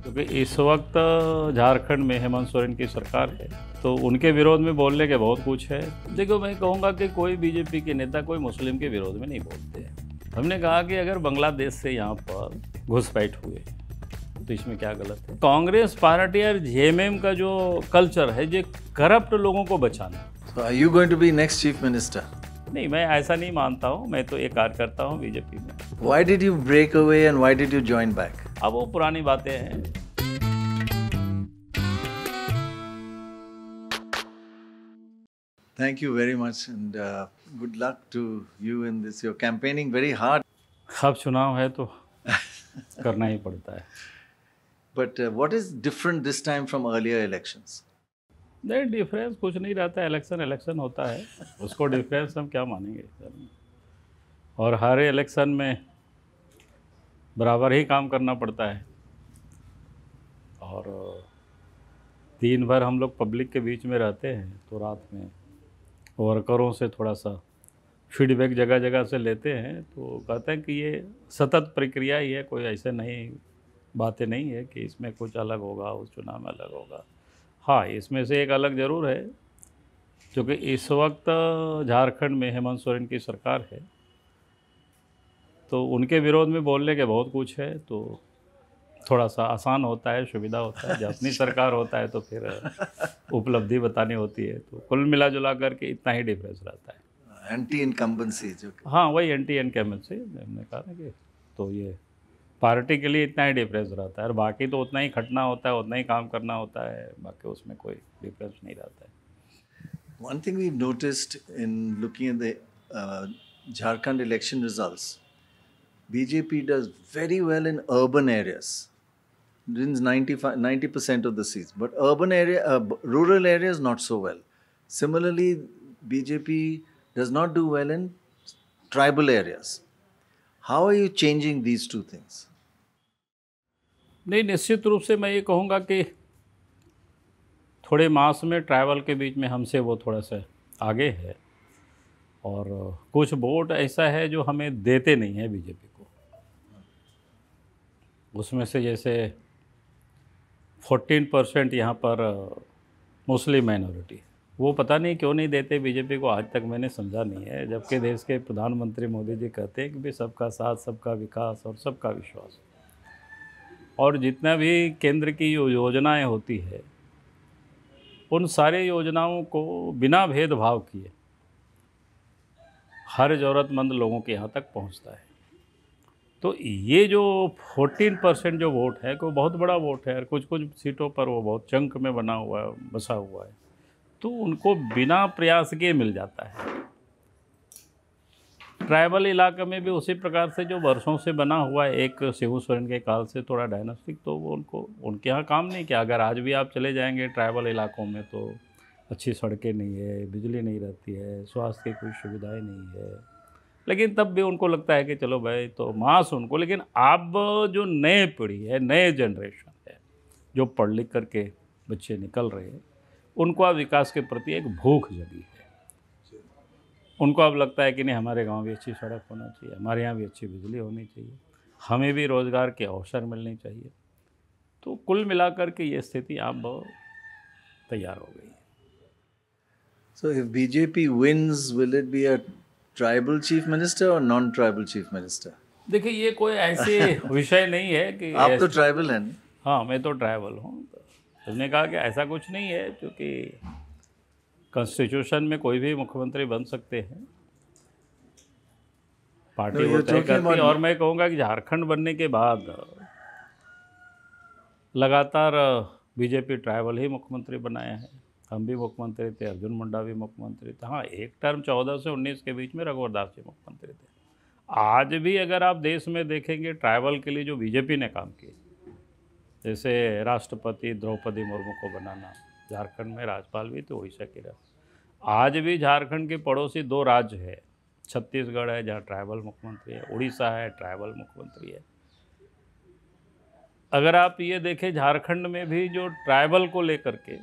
क्योंकि इस वक्त झारखंड में हेमंत सोरेन की सरकार है, तो उनके विरोध में बोलने के बहुत कुछ है। देखो, मैं कहूँगा कि कोई बीजेपी के नेता कोई मुस्लिम के विरोध में नहीं बोलते हैं। हमने कहा कि अगर बांग्लादेश से यहाँ पर घुसपैठ हुए तो इसमें क्या गलत है। कांग्रेस पार्टी और जेएमएम का जो कल्चर है, जो करप्ट लोगों को बचाना। So are you going to be next chief minister? नहीं, मैं ऐसा नहीं मानता हूँ। मैं तो एक कार्यकर्ता हूँ बीजेपी में। Why did you break away and why did you join back? अब वो पुरानी बातें हैं। Thank you very much and good luck to you in this. You're campaigning very hard. अब चुनाव है तो करना ही पड़ता है। But what is different this time from earlier elections? नहीं, डिफरेंस कुछ नहीं रहता है। इलेक्शन होता है, उसको डिफरेंस हम क्या मानेंगे। और हर इलेक्शन में बराबर ही काम करना पड़ता है। और दिन भर हम लोग पब्लिक के बीच में रहते हैं, तो रात में वर्करों से थोड़ा सा फीडबैक जगह जगह से लेते हैं, तो कहते हैं कि ये सतत प्रक्रिया ही है, कोई ऐसे नहीं बातें नहीं है कि इसमें कुछ अलग होगा, उस चुनाव में अलग होगा। हाँ, इसमें से एक अलग ज़रूर है, क्योंकि इस वक्त झारखंड में हेमंत सोरेन की सरकार है, तो उनके विरोध में बोलने के बहुत कुछ है, तो थोड़ा सा आसान होता है, सुविधा होता है। जब अपनी सरकार होता है तो फिर उपलब्धि बतानी होती है, तो कुल मिला जुला करके इतना ही डिफरेंस रहता है। एंटी इनकम्बेंसी जो हाँ, वही एंटी इनकम्बेंसी हमने कहा ना कि, तो ये पार्टी के लिए इतना ही डिफरेंस रहता है। और बाकी तो उतना ही खटना होता है, उतना ही काम करना होता है, बाकी उसमें कोई डिफरेंस नहीं रहता है। One thing we've noticed in looking at the Jharkhand election results, BJP does very well in urban areas, wins 90% of the seats, but rural areas not so well. Similarly, BJP does not do well in tribal areas. How are you changing these two things? नहीं, निश्चित रूप से मैं ये कहूँगा कि थोड़े मास में ट्राइबल के बीच में हमसे वो थोड़ा सा आगे है, और कुछ वोट ऐसा है जो हमें देते नहीं है बीजेपी को। उसमें से जैसे 14% यहाँ पर मुस्लिम माइनॉरिटी, वो पता नहीं क्यों नहीं देते बीजेपी को, आज तक मैंने समझा नहीं है। जबकि देश के प्रधानमंत्री मोदी जी कहते हैं कि भाई सबका साथ, सबका विकास और सबका विश्वास। और जितना भी केंद्र की योजनाएं होती है, उन सारे योजनाओं को बिना भेदभाव किए हर ज़रूरतमंद लोगों के यहाँ तक पहुँचता है। तो ये जो 14% जो वोट है, को बहुत बड़ा वोट है, और कुछ कुछ सीटों पर वो बहुत चंक में बना हुआ है, बसा हुआ है, तो उनको बिना प्रयास के मिल जाता है। ट्राइबल इलाके में भी उसी प्रकार से जो वर्षों से बना हुआ है, एक शिबू सोरेन के काल से थोड़ा डायनास्टिक, तो वो उनके यहाँ काम नहीं किया। अगर आज भी आप चले जाएंगे ट्राइबल इलाकों में, तो अच्छी सड़कें नहीं है, बिजली नहीं रहती है, स्वास्थ्य की कोई सुविधाएं नहीं है, लेकिन तब भी उनको लगता है कि चलो भाई, तो मास उनको। लेकिन अब जो नए पीढ़ी है, नए जनरेशन है, जो पढ़ लिख करके बच्चे निकल रहे हैं, उनको अब विकास के प्रति एक भूख जगी है। उनको अब लगता है कि नहीं, हमारे गांव भी अच्छी सड़क होना चाहिए, हमारे यहाँ भी अच्छी बिजली होनी चाहिए, हमें भी रोज़गार के अवसर मिलने चाहिए। तो कुल मिलाकर के ये स्थिति अब तैयार हो गई है। So if BJP wins, will it be a tribal chief minister or non-tribal chief minister? देखिए, ये कोई ऐसे विषय नहीं है कि आप तो ट्राइबल हैं। हाँ, मैं तो ट्राइबल हूँ। तो उसने कहा कि ऐसा कुछ नहीं है, क्योंकि कॉन्स्टिट्यूशन में कोई भी मुख्यमंत्री बन सकते हैं, पार्टी वो तय करती है। और मैं कहूँगा कि झारखंड बनने के बाद लगातार बीजेपी ट्राइबल ही मुख्यमंत्री बनाया है। हम भी मुख्यमंत्री थे, अर्जुन मुंडा भी मुख्यमंत्री थे। हाँ, एक टर्म 14 से 19 के बीच में रघुवर दास जी मुख्यमंत्री थे। आज भी अगर आप देश में देखेंगे, ट्राइबल के लिए जो बीजेपी ने काम किए, जैसे राष्ट्रपति द्रौपदी मुर्मू को बनाना, झारखंड में राज्यपाल भी तो उड़ीसा की रहा। आज भी झारखंड के पड़ोसी 2 राज्य है, छत्तीसगढ़ है जहाँ ट्राइबल मुख्यमंत्री है, उड़ीसा है ट्राइबल मुख्यमंत्री है। अगर आप ये देखें, झारखंड में भी जो ट्राइबल को लेकर के,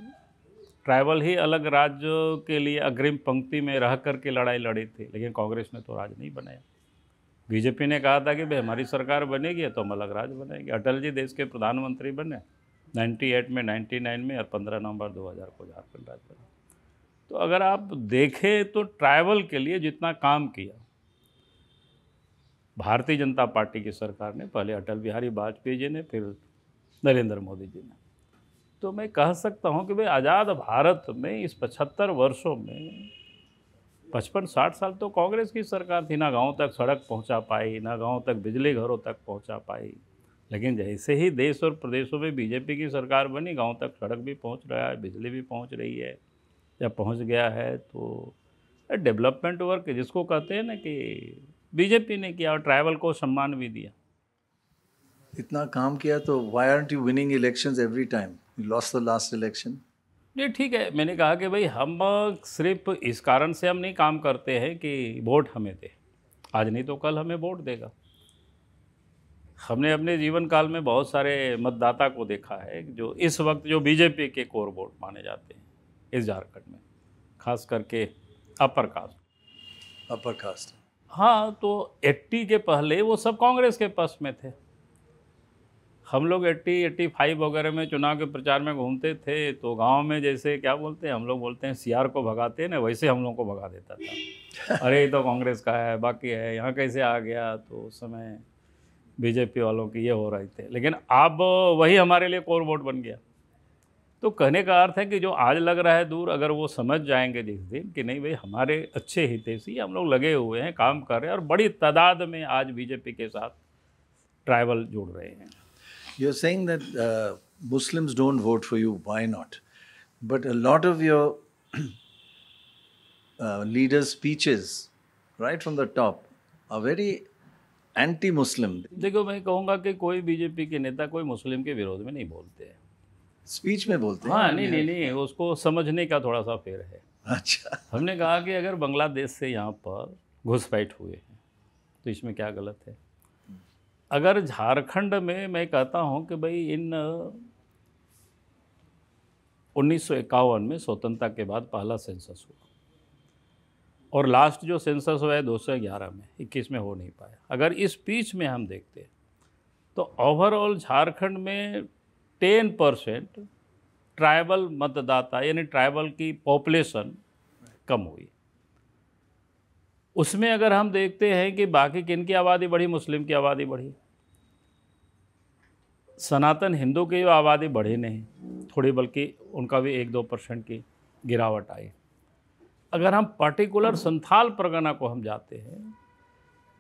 ट्राइबल ही अलग राज्य के लिए अग्रिम पंक्ति में रह करके लड़ाई लड़ी थी, लेकिन कांग्रेस ने तो राज नहीं बनाया। बीजेपी ने कहा था कि भाई हमारी सरकार बनेगी तो हम अलग राज्य बनाएंगे। अटल जी देश के प्रधानमंत्री बने, 98 में, 99 में और 15 नवंबर 2000 को झारखंड राज्य बना। तो अगर आप देखें तो ट्राइबल के लिए जितना काम किया भारतीय जनता पार्टी की सरकार ने, पहले अटल बिहारी वाजपेयी जी ने, फिर नरेंद्र मोदी जी ने, तो मैं कह सकता हूं कि भाई आज़ाद भारत में इस 75 वर्षों में 55-60 साल तो कांग्रेस की सरकार थी, ना गांव तक सड़क पहुंचा पाई, ना गांव तक बिजली घरों तक पहुंचा पाई। लेकिन जैसे ही देश और प्रदेशों में बीजेपी की सरकार बनी, गांव तक सड़क भी पहुंच रहा है, बिजली भी पहुंच रही है, या पहुंच गया है। तो डेवलपमेंट वर्क जिसको कहते हैं ना, कि बीजेपी ने किया और ट्राइबल को सम्मान भी दिया। इतना काम किया तो why aren't you winning elections every time? You lost the last election. नहीं, ठीक है, मैंने कहा कि भाई हम सिर्फ इस कारण से हम नहीं काम करते हैं कि वोट हमें दे, आज नहीं तो कल हमें वोट देगा। हमने अपने जीवन काल में बहुत सारे मतदाता को देखा है जो इस वक्त जो बीजेपी के कोर वोट माने जाते हैं इस झारखंड में, खास करके अपर कास्ट। हाँ, तो 80 के पहले वो सब कांग्रेस के पक्ष में थे। हम लोग 80-85 वगैरह में चुनाव के प्रचार में घूमते थे, तो गांव में जैसे क्या बोलते हैं, हम लोग बोलते हैं सियार को भगाते हैं ना, वैसे हम लोग को भगा देता था। अरे ये तो कांग्रेस का है, बाकी है, यहाँ कैसे आ गया। तो उस समय बीजेपी वालों की ये हो रहे थे, लेकिन अब वही हमारे लिए कोर वोट बन गया। तो कहने का अर्थ है कि जो आज लग रहा है दूर, अगर वो समझ जाएंगे जिस दिन कि नहीं भाई हमारे अच्छे हितैषी हम लोग लगे हुए हैं, काम कर रहे हैं, और बड़ी तादाद में आज बीजेपी के साथ ट्राइबल जुड़ रहे हैं। You're saying that Muslims don't vote for you. Why not? But a lot of your leaders' speeches, right from the top, are very anti-Muslim. देखो, मैं कहूँगा कि कोई बीजेपी के नेता कोई मुस्लिम के विरोध में नहीं बोलते हैं। स्पीच में बोलते हैं। हाँ, नहीं, उसको समझने का थोड़ा सा फेर है। अच्छा। हमने कहा कि अगर बांग्लादेश से यहाँ पर घुसपैठ हुए हैं तो इसमें क्या गलत है। अगर झारखंड में मैं कहता हूँ कि भाई इन 1951 में स्वतंत्रता के बाद पहला सेंसस हुआ, और लास्ट जो सेंसस हुआ है 2011 में, 21 में हो नहीं पाया। अगर इस बीच में हम देखते हैं तो ओवरऑल झारखंड में 10% ट्राइबल मतदाता, यानी ट्राइबल की पॉपुलेशन कम हुई। उसमें अगर हम देखते हैं कि बाकी किन की आबादी बढ़ी, मुस्लिम की आबादी बढ़ी, सनातन हिंदू की आबादी बढ़ी नहीं थोड़ी, बल्कि उनका भी 1-2% की गिरावट आई। अगर हम पर्टिकुलर संथाल परगना को हम जाते हैं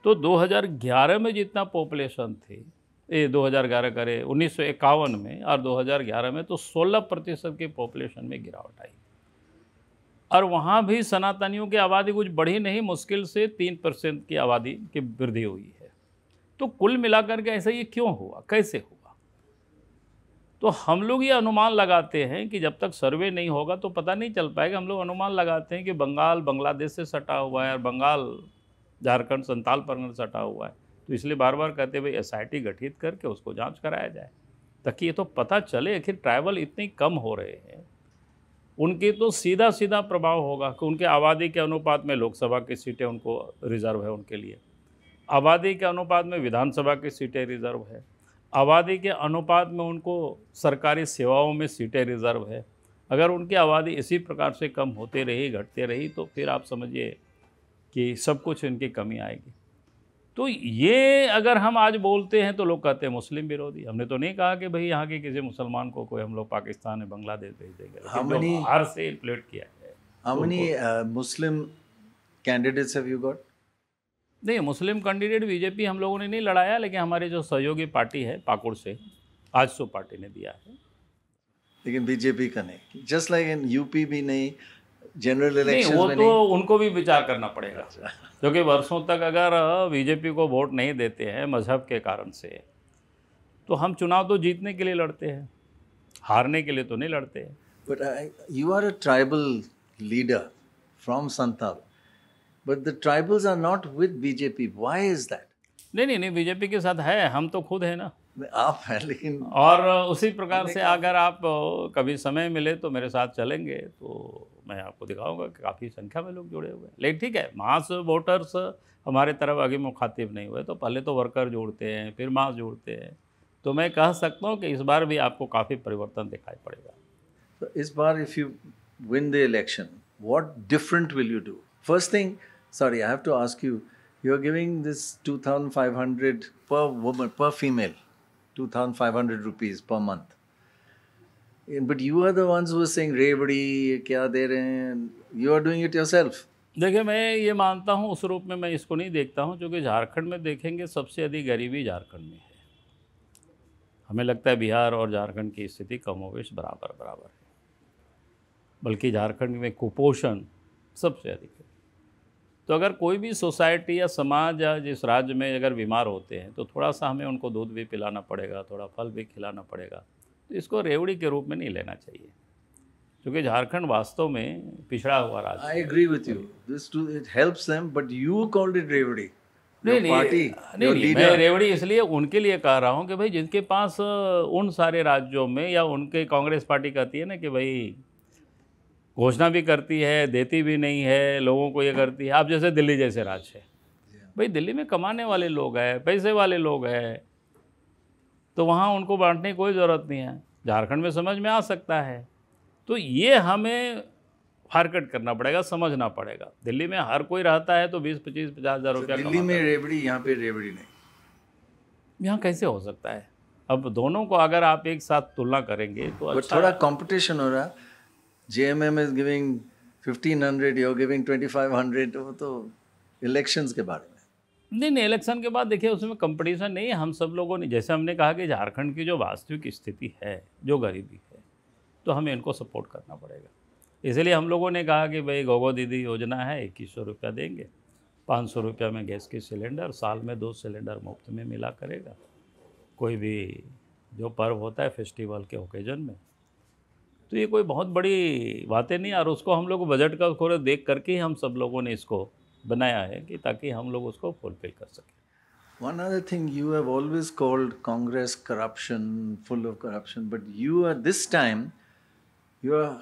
तो 2011 में जितना पॉपुलेशन थी, ये 2011 करे 1951 में और 2011 में, तो 16% की पॉपुलेशन में गिरावट आई। और वहाँ भी सनातनियों की आबादी कुछ बढ़ी नहीं, मुश्किल से 3% की आबादी की वृद्धि हुई है। तो कुल मिलाकर के ऐसा ये क्यों हुआ, कैसे हुआ? तो हम लोग ये अनुमान लगाते हैं कि जब तक सर्वे नहीं होगा तो पता नहीं चल पाएगा। हम लोग अनुमान लगाते हैं कि बंगाल बांग्लादेश से सटा हुआ है और बंगाल झारखंड संथाल परगना से सटा हुआ है, तो इसलिए बार बार कहते हैं भाई SIT गठित करके उसको जांच कराया जाए, ताकि ये तो पता चले आखिर ट्राइबल इतने कम हो रहे हैं। उनके तो सीधा सीधा प्रभाव होगा कि उनके आबादी के अनुपात में लोकसभा की सीटें उनको रिजर्व है, उनके लिए आबादी के अनुपात में विधानसभा की सीटें रिजर्व है, आबादी के अनुपात में उनको सरकारी सेवाओं में सीटें रिजर्व है। अगर उनकी आबादी इसी प्रकार से कम होते रही, घटते रही, तो फिर आप समझिए कि सब कुछ इनकी कमी आएगी। तो ये अगर हम आज बोलते हैं तो लोग कहते हैं मुस्लिम विरोधी। हमने तो नहीं कहा कि भाई यहाँ के किसी मुसलमान को कोई हम लोग पाकिस्तान या बांग्लादेश भेज देंगे, बाहर से इन्फ्लेट किया है। How many Muslim candidates have you got? नहीं, मुस्लिम कैंडिडेट बीजेपी हम लोगों ने नहीं लड़ाया, लेकिन हमारे जो सहयोगी पार्टी है पाकुड़ से, आजसू पार्टी ने दिया है। लेकिन बीजेपी का नहीं, जस्ट लाइक इन यूपी भी नहीं, जनरल इलेक्शन वो में तो उनको भी विचार करना पड़ेगा, क्योंकि वर्षों तक अगर बीजेपी को वोट नहीं देते हैं मजहब के कारण से, तो हम चुनाव तो जीतने के लिए लड़ते हैं, हारने के लिए तो नहीं लड़ते हैं। But you are a tribal leader from Santhal, but the tribals are not with BJP, why is that? नहीं, बीजेपी के साथ है, हम तो खुद है ना। आप हैं, लेकिन और उसी प्रकार से अगर आप कभी समय मिले तो मेरे साथ चलेंगे, तो मैं आपको दिखाऊंगा कि काफ़ी संख्या में लोग जुड़े हुए हैं। लेकिन ठीक है, मास वोटर्स हमारे तरफ आगे मुखातिब नहीं हुए, तो पहले तो वर्कर जोड़ते हैं, फिर मास जोड़ते हैं, तो मैं कह सकता हूँ कि इस बार भी आपको काफ़ी परिवर्तन दिखाई पड़ेगा। So इस बार if you win the election, what different will you do? First thing, sorry, I have to ask you, you're giving this 2,500 per woman, per female, 2,500 rupees per month. But you are the ones who are saying, रेवड़ी क्या दे रहे हैं? You are doing it yourself. देखिए, मैं ये मानता हूँ उस रूप में मैं इसको नहीं देखता हूँ, क्योंकि झारखंड में देखेंगे सबसे अधिक गरीबी झारखंड में है। हमें लगता है बिहार और झारखंड की स्थिति कमोवेश बराबर है, बल्कि झारखंड में कुपोषण सबसे अधिक है। तो अगर कोई भी सोसाइटी या समाज या जिस राज्य में अगर बीमार होते हैं तो थोड़ा सा हमें उनको दूध भी पिलाना पड़ेगा, थोड़ा फल भी खिलाना पड़ेगा। तो इसको रेवड़ी के रूप में नहीं लेना चाहिए, क्योंकि झारखंड वास्तव में पिछड़ा हुआ राज्य है। I agree with you. This too, it helps them, but you called it रेवड़ी. Your party, your नहीं, leader. मैं रेवड़ी इसलिए उनके लिए कह रहा हूँ कि भाई जिनके पास उन सारे राज्यों में, या उनके कांग्रेस पार्टी कहती है ना कि भाई घोषणा भी करती है, देती भी नहीं है, लोगों को ये करती है। आप जैसे दिल्ली जैसे राज्य है, भाई दिल्ली में कमाने वाले लोग हैं, पैसे वाले लोग हैं, तो वहाँ उनको बांटने की कोई ज़रूरत नहीं है। झारखंड में समझ में आ सकता है, तो ये हमें फारकट करना पड़ेगा, समझना पड़ेगा। दिल्ली में हर कोई रहता है तो 20-25-50 हज़ार रुपया दिल्ली में रेवड़ी, यहाँ पे रेवड़ी नहीं। यहाँ कैसे हो सकता है? अब दोनों को अगर आप एक साथ तुलना करेंगे तो But अच्छा। थोड़ा कंपटीशन हो रहा। JMM is giving 1,500, you're giving 2,500, वो तो इलेक्शंस के बारे में। नहीं, इलेक्शन के बाद देखिए उसमें कंपटीशन नहीं है। हम सब लोगों ने, जैसे हमने कहा कि झारखंड की जो वास्तविक स्थिति है, जो गरीबी है, तो हमें इनको सपोर्ट करना पड़ेगा। इसलिए हम लोगों ने कहा कि भाई गोगो दीदी योजना है, 2100 रुपया देंगे, 500 रुपया में गैस की सिलेंडर, साल में 2 सिलेंडर मुफ्त में मिला करेगा, कोई भी जो पर्व होता है फेस्टिवल के ओकेजन में। तो ये कोई बहुत बड़ी बातें नहीं, और उसको हम लोग बजट का थोड़ा देख करके ही हम सब लोगों ने इसको बनाया है कि ताकि हम लोग उसको फुलफिल कर सकें। One other thing, you have always called Congress corruption, full of corruption, but you are this time, you are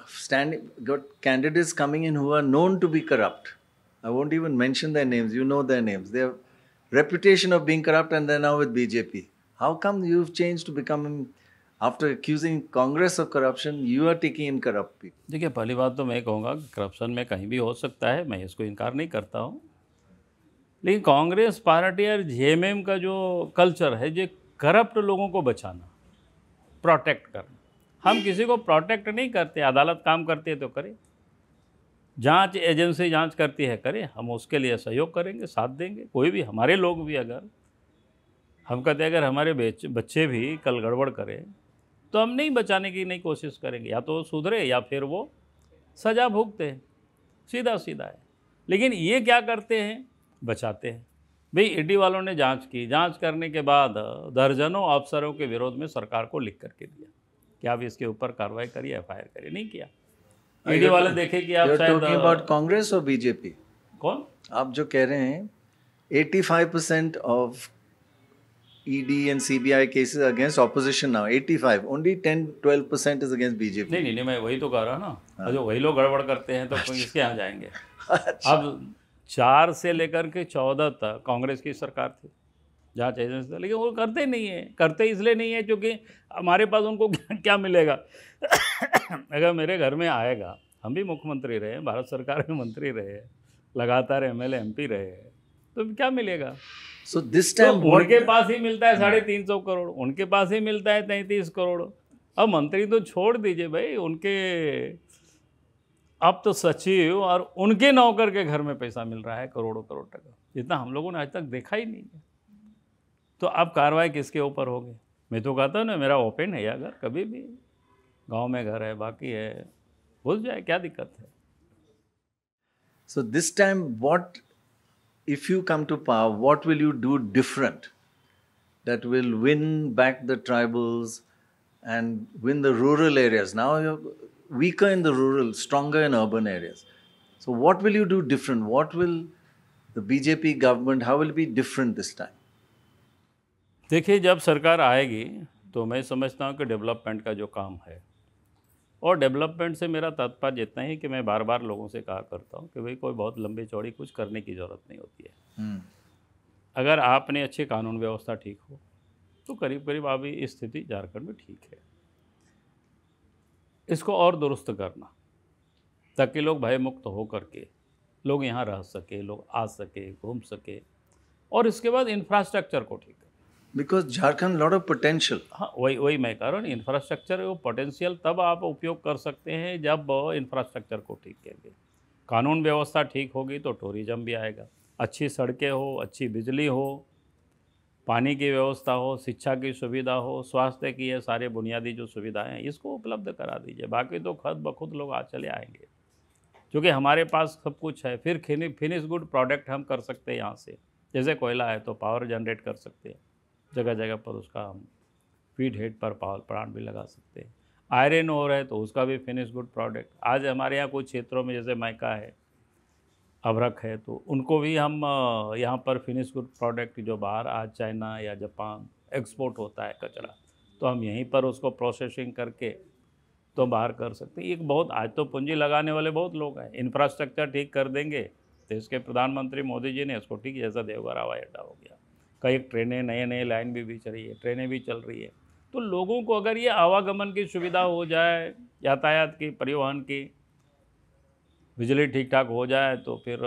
got candidates coming in who are known to be corrupt. I won't even mention their names, you know their names. They have reputation of being corrupt and they're now with BJP. How come you've changed to become, after accusing Congress of corruption, you are taking in corrupt people? देखिए, पहली बात तो मैं कहूँगा कि corruption में कहीं भी हो सकता है, मैं इसको इनकार नहीं करता हूँ, लेकिन कांग्रेस पार्टी और JMM का जो कल्चर है, जो करप्ट लोगों को बचाना, प्रोटेक्ट करना। हम किसी को प्रोटेक्ट नहीं करते, अदालत काम करती है तो करे, जांच एजेंसी जांच करती है करे, हम उसके लिए सहयोग करेंगे, साथ देंगे। कोई भी, हमारे लोग भी, अगर हम कहते हैं अगर हमारे बच्चे भी कल गड़बड़ करें तो हम नहीं बचाने की नहीं कोशिश करेंगे, या तो सुधरे या फिर वो सज़ा भुगते हैं, सीधा सीधा है। लेकिन ये क्या करते हैं, बचाते हैं। भाई ईडी वालों ने जांच की, जांच करने के बाद दर्जनों अफसरों के विरोध में सरकार को लिख करके दिया कि आप इसके ऊपर कार्रवाई करिए, FIR करिए, नहीं किया। ईडी वाले देखे कि आप शायद talking about Congress or BJP? कौन? आप जो कह रहे हैं 85% of ED and CBI cases against opposition now, 85, only 10-12% is against BJP. नहीं, मैं वही तो कह रहा ना, जो वही लोग गड़बड़ करते हैं तो इसके यहाँ जाएंगे। अब 4 से लेकर के 14 तक कांग्रेस की सरकार थी, जांच एजेंसी, लेकिन वो करते नहीं है। करते इसलिए नहीं है क्योंकि हमारे पास उनको क्या मिलेगा। अगर मेरे घर में आएगा, हम भी मुख्यमंत्री रहे, भारत सरकार में मंत्री रहे, लगातार MLA MP रहे, तो क्या मिलेगा? So this time तो उनके पास ही मिलता है 350 करोड़, उनके पास ही मिलता है 33 करोड़। अब मंत्री तो छोड़ दीजिए भाई, उनके अब तो सचिव और उनके नौकर के घर में पैसा मिल रहा है करोड़ों करोड़ टका, जितना हम लोगों ने आज तक देखा ही नहीं है। तो अब कार्रवाई किसके ऊपर होगी? मैं तो कहता हूँ ना, मेरा ओपन है, अगर कभी भी गांव में घर है, बाकी है, घुस जाए, क्या दिक्कत है? So this time, what, if you come to power, what will you do different that will win back the tribals and win the rural areas? Now you're weaker in the rural, stronger in urban areas. So what will you do different? What will the BJP government, how will it be different this time? देखिए, जब सरकार आएगी तो मैं समझता हूँ कि development का जो काम है, और डेवलपमेंट से मेरा तात्पर्य इतना ही कि मैं बार बार लोगों से कहा करता हूँ कि भाई कोई बहुत लंबी चौड़ी कुछ करने की ज़रूरत नहीं होती है। अगर आपने अच्छी कानून व्यवस्था ठीक हो, तो करीब करीब अभी स्थिति झारखंड में ठीक है। इसको और दुरुस्त करना ताकि लोग भयमुक्त हो करके लोग यहाँ रह सके, लोग आ सके, घूम सके, और इसके बाद इंफ्रास्ट्रक्चर को ठीक करना। Because Jharkhand lot of potential. हाँ, वही मैं कह रहा हूँ, इंफ्रास्ट्रक्चर वो पोटेंशियल तब आप उपयोग कर सकते हैं जब इंफ्रास्ट्रक्चर को ठीक करेंगे। कानून व्यवस्था ठीक होगी तो टूरिज्म भी आएगा, अच्छी सड़कें हो, अच्छी बिजली हो, पानी की व्यवस्था हो, शिक्षा की सुविधा हो, स्वास्थ्य की ये सारे बुनियादी जो सुविधाएं हैं इसको उपलब्ध करा दीजिए। बाकी तो खुद ब खुद लोग आ चले आएंगे, क्योंकि हमारे पास सब कुछ है। फिर फिनिश गुड प्रोडक्ट हम कर सकते हैं यहाँ से। जैसे कोयला है तो पावर जनरेट कर सकते हैं, जगह जगह पर उसका हम फीड हेड पर पावर प्लांट भी लगा सकते हैं। आयरन ओर है तो उसका भी फिनिश गुड प्रोडक्ट। आज हमारे यहाँ कुछ क्षेत्रों में जैसे माइका है, अभ्रक है, तो उनको भी हम यहाँ पर फिनिश गुड प्रोडक्ट जो बाहर आज चाइना या जापान एक्सपोर्ट होता है कचरा, तो हम यहीं पर उसको प्रोसेसिंग करके तो बाहर कर सकते हैं। एक बहुत आज तो पूंजी लगाने वाले बहुत लोग हैं। इंफ्रास्ट्रक्चर ठीक कर देंगे तो इसके प्रधानमंत्री मोदी जी ने इसको ठीक, जैसा देवघर हवाई अड्डा हो गया, कई ट्रेनें नए लाइन भी बिछ रही है, ट्रेनें भी चल रही है। तो लोगों को अगर ये आवागमन की सुविधा हो जाए, यातायात की, परिवहन की, बिजली ठीक ठाक हो जाए तो फिर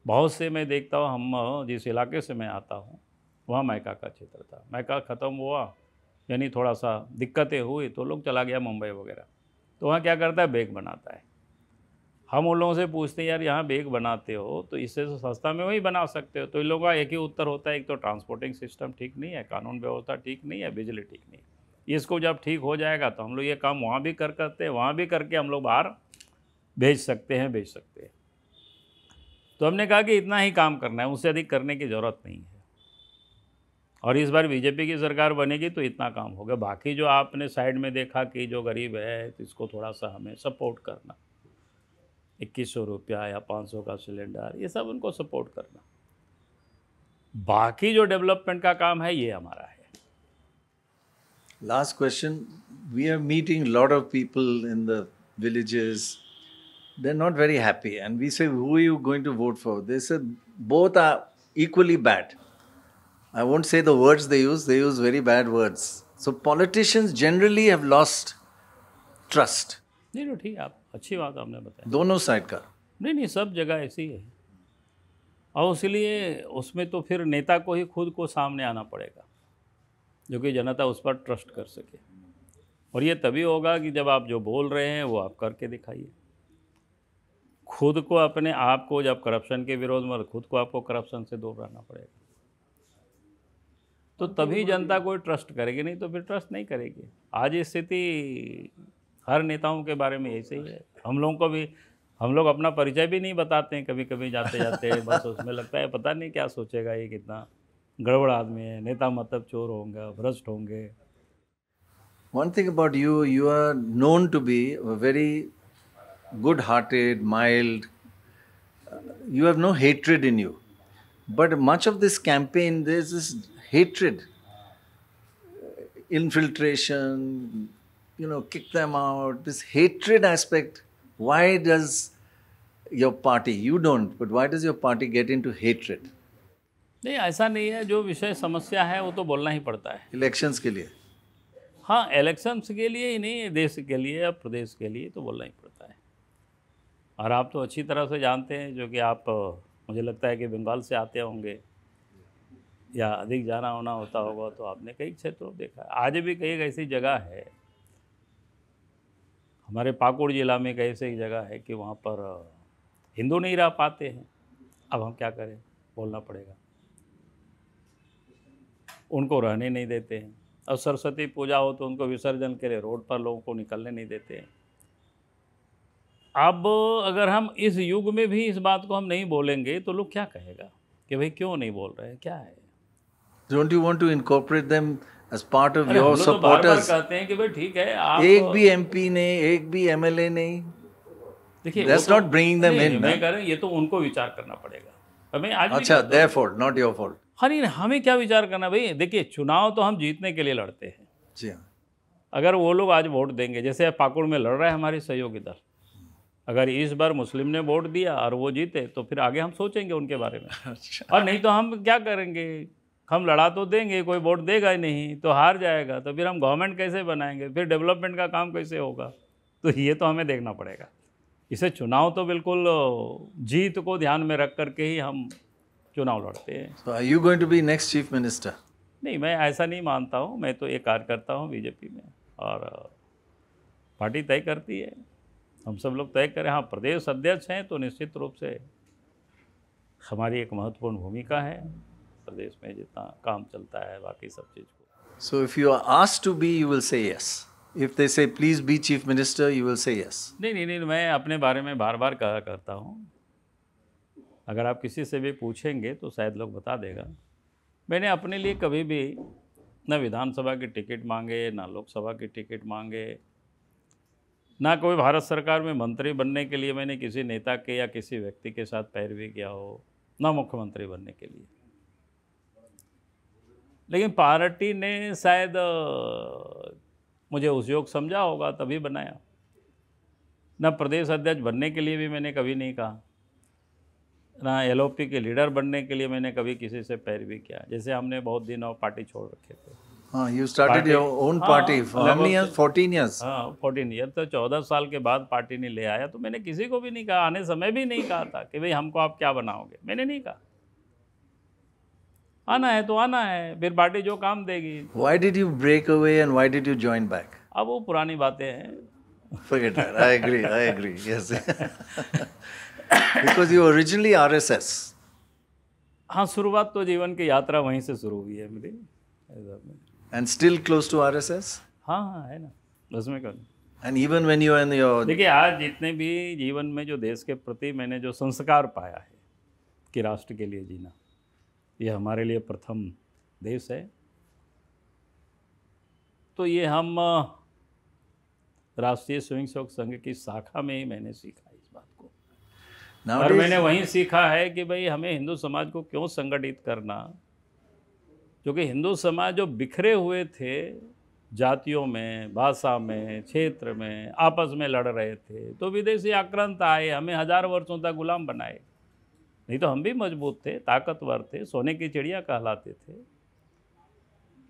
बहुत से मैं देखता हूँ, हम जिस इलाके से मैं आता हूँ वहाँ माइका का क्षेत्र था, माइका ख़त्म हुआ यानी थोड़ा सा दिक्कतें हुई तो लोग चला गया मुंबई वगैरह, तो वहाँ क्या करता है, बैग बनाता है। हम उन लोगों से पूछते हैं यार यहाँ बैग बनाते हो तो इससे तो सस्ता में वही बना सकते हो, तो इन लोगों का एक ही उत्तर होता है, एक तो ट्रांसपोर्टिंग सिस्टम ठीक नहीं है, कानून व्यवस्था ठीक नहीं है, बिजली ठीक नहीं है। इसको जब ठीक हो जाएगा तो हम लोग ये काम वहाँ भी करते हैं, वहाँ भी करके हम लोग बाहर भेज सकते हैं। तो हमने कहा कि इतना ही काम करना है, उससे अधिक करने की ज़रूरत नहीं है। और इस बार बीजेपी की सरकार बनेगी तो इतना काम होगा। बाकी जो आपने साइड में देखा कि जो गरीब है तो इसको थोड़ा सा हमें सपोर्ट करना, 2100 रुपया या 500 का सिलेंडर, ये सब उनको सपोर्ट करना। बाकी जो डेवलपमेंट का काम है ये हमारा है। Last question. We are meeting a lot of people in the villages. They're not very happy. And we say, who are you going to vote for? They said, both are equally bad. I won't say the words they use very bad words. So politicians generally have lost trust. नहीं ठीक है, आप अच्छी बात आपने बताया। दोनों side का। नहीं सब जगह ऐसी है, और इसलिए उसमें तो फिर नेता को ही खुद को सामने आना पड़ेगा जो कि जनता उस पर ट्रस्ट कर सके। और ये तभी होगा कि जब आप जो बोल रहे हैं वो आप करके दिखाइए। खुद को, अपने आप को जब करप्शन के विरोध में, खुद को आपको करप्शन से दूर रहना पड़ेगा, तो तभी जनता कोई ट्रस्ट करेगी, नहीं तो फिर ट्रस्ट नहीं करेगी। आज स्थिति हर नेताओं के बारे में ऐसे ही है। हम लोग अपना परिचय भी नहीं बताते हैं कभी कभी जाते जाते बस उसमें लगता है पता नहीं क्या सोचेगा, ये कितना गड़बड़ आदमी है, नेता मतलब चोर होंगे, भ्रष्ट होंगे। One thing about you, you are known to be very good-hearted, mild. You have no hatred in you. But much of this campaign, there's this hatred, infiltration, kick them out, this hatred aspect. Why does your party, you don't, but why does your party get into hatred? नहीं, ऐसा नहीं है। जो विषय समस्या है वो तो बोलना ही पड़ता है। इलेक्शंस के लिए? हाँ, इलेक्शंस के लिए ही नहीं, देश के लिए या प्रदेश के लिए तो बोलना ही पड़ता है। और आप तो अच्छी तरह से जानते हैं, जो कि आप, मुझे लगता है कि बंगाल से आते होंगे या अधिक जाना होना होता होगा, तो आपने कई क्षेत्रों में देखा है। आज भी कई ऐसी जगह है, हमारे पाकुड़ जिला में कई ऐसी जगह है कि वहाँ पर हिंदू नहीं रह पाते हैं। अब हम क्या करें, बोलना पड़ेगा। उनको रहने नहीं देते हैं, और सरस्वती पूजा हो तो उनको विसर्जन के लिए रोड पर लोगों को निकलने नहीं देते हैं। अब अगर हम इस युग में भी इस बात को हम नहीं बोलेंगे तो लोग क्या कहेगा कि भाई क्यों नहीं बोल रहे हैं, क्या है। Don't you want to incorporate them as part of your हम लोग तो supporters? बार-बार कहते हैं कि भाई ठीक है, आप एक भी MP ने, एक भी MLA नहीं, देखिए, that's not bringing them in. मैं कह रहा हूँ ये तो उनको विचार करना पड़ेगा। हमें आज भी अच्छा, कहता हूँ। their fault, not your fault. हाँ नहीं, हमें क्या विचार करना भाई। देखिए, चुनाव तो हम जीतने के लिए लड़ते हैं। जी हाँ। अगर वो लोग आज वोट देंगे, जैसे पाकुड़ में लड़ रहा है हमारी सहयोगी दल, अगर इस बार मुस्लिम ने वोट दिया और वो जीते तो फिर आगे हम सोचेंगे उनके बारे में। अच्छा। और नहीं तो हम क्या करेंगे, हम लड़ा तो देंगे, कोई वोट देगा ही नहीं तो हार जाएगा, तो फिर हम गवर्नमेंट कैसे बनाएंगे, फिर डेवलपमेंट का काम कैसे होगा। तो ये तो हमें देखना पड़ेगा। इसे चुनाव तो बिल्कुल जीत को ध्यान में रख करके ही हम चुनाव लड़ते हैं। So are you going to be next chief minister? नहीं, मैं ऐसा नहीं मानता हूँ। मैं तो एक कार्यकर्ता हूँ बीजेपी में, और पार्टी तय करती है, हम सब लोग तय करें। हाँ, प्रदेश अध्यक्ष हैं तो निश्चित रूप से हमारी एक महत्वपूर्ण भूमिका है प्रदेश में जितना काम चलता है बाकी सब चीज़ को। So if you are asked to be, you will say yes. If they say please be chief minister, you will say yes. नहीं, मैं अपने बारे में बार बार कहा करता हूँ। अगर आप किसी से भी पूछेंगे तो शायद लोग बता देगा। मैंने अपने लिए कभी भी न विधानसभा की टिकट मांगे, ना लोकसभा की टिकट मांगे, ना कोई भारत सरकार में मंत्री बनने के लिए मैंने किसी नेता के या किसी व्यक्ति के साथ पैरवी किया हो, ना मुख्यमंत्री बनने के लिए। लेकिन पार्टी ने शायद मुझे उस योग समझा होगा तभी बनाया। ना प्रदेश अध्यक्ष बनने के लिए भी मैंने कभी नहीं कहा, ना एलओपी के लीडर बनने के लिए मैंने कभी किसी से पैरवी किया। जैसे हमने बहुत दिनों पार्टी छोड़ रखे थे। हाँ, you started your own party for how many years? 14 years. हाँ, 14 ईयर। तो 14 साल के बाद पार्टी ने ले आया, तो मैंने किसी को भी नहीं कहा, आने समय भी नहीं कहा था कि भाई हमको आप क्या बनाओगे, मैंने नहीं कहा। आना है तो आना है, फिर पार्टी जो काम देगी। Why did you break away and why did you join back? अब वो पुरानी बातें हैं। Forget that. I agree. Yes. Because you were originally RSS. हाँ, शुरुआत तो जीवन की यात्रा वहीं से शुरू हुई है मेरी। And still close to RSS? हाँ, है ना, उसमें कौन। And even when you are in your... देखिए, आज जितने भी जीवन में जो देश के प्रति मैंने जो संस्कार पाया है कि राष्ट्र के लिए जीना, ये हमारे लिए प्रथम देश है। तो ये हम राष्ट्रीय स्वयंसेवक संघ की शाखा में ही मैंने सीखा इस बात को। और मैंने वहीं सीखा है कि भाई हमें हिंदू समाज को क्यों संगठित करना, क्योंकि हिंदू समाज जो बिखरे हुए थे, जातियों में, भाषा में, क्षेत्र में, आपस में लड़ रहे थे, तो विदेशी आक्रांत आए, हमें 1000 वर्षों तक गुलाम बनाए। नहीं तो हम भी मजबूत थे, ताकतवर थे, सोने की चिड़िया कहलाते थे।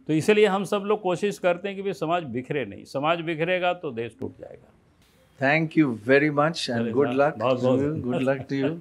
तो इसलिए हम सब लोग कोशिश करते हैं कि भाई समाज बिखरे नहीं। समाज बिखरेगा तो देश टूट जाएगा। Thank you very much and good luck to you.